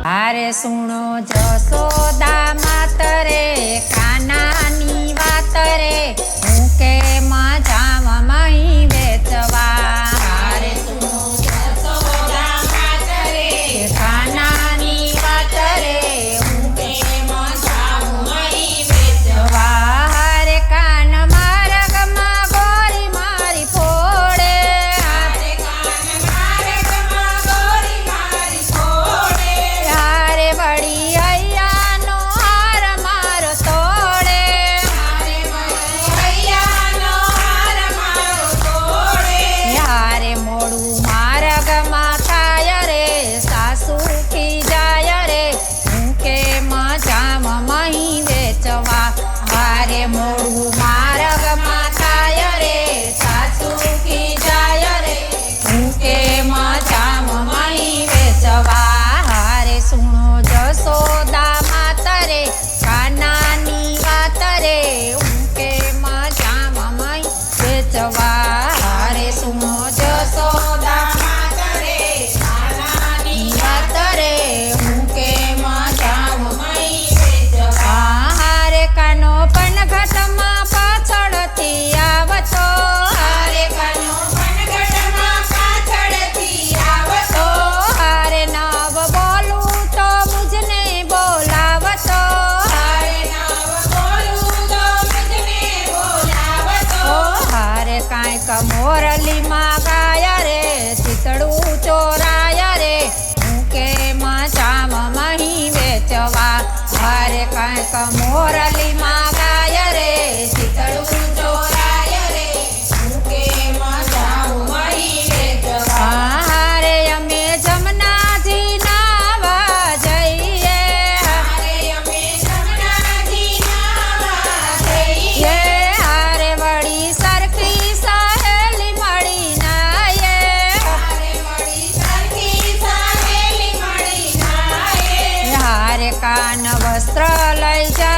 હારે સુણો જશોદા માતરે કાનાની વાત રે હું કેમ જામ મહી વેચવા હારે સુણો જશોદા માતરે કાનાની વાત રે હું કેમ જામ મહી વેચવા હારે કાન માર્ગમાં ગોરી મારી ફોડે હારે કાન માર્ગમાં ગોરી મારી ફોડે હારે વળી હૈયાનો હાર મારો તોડે હારે વળી હૈયાનો હાર મારો તોડે હારે મોડું માર્ગમાં થાય રે સાસુ કી જાય રે હું કેમ જામ મહી વેચવા હારે મોડું માર્ગમાં થાય રે સાસુ કી જાય રે હું કેમ જામ મહી વેચવા હારે સુણો જશોદા માતરે કાનાની વાત રે હું કેમ જામ મહી વેચવા હારે સુણો જશોદા માતરે કાનાની વાત રે હું કેમ જામ મહી વેચવા હારે કાનો પણ ઘટમાં પાછળથી આવતો હારે કાનો પણ ઘટમાં પાછળથી આવતો હારે નવ બોલું તો મુજને બોલાવતો હારે નવ બોલું તો મુજને બોલાવતો હારે કાંઈક મોરલીમાં ગાય રે ચિતડું ચોરાય રે હું કેમ જામ મહી વેચવા હારે કાંઈક મોરલીમાં ગાય રે ચિતડું ચોરાય રે હું કેમ જામ મહી વેચવા હારે અમે જમનાજી નાવા જઈએ હારે અમે જમનાજી નાવા જઈએ હારે વળી સરખી સહેલી મળી નાયે હારે વળી સરખી સહેલી મળી નાયે હારે કાન વસ્ત્ર લઈ જાય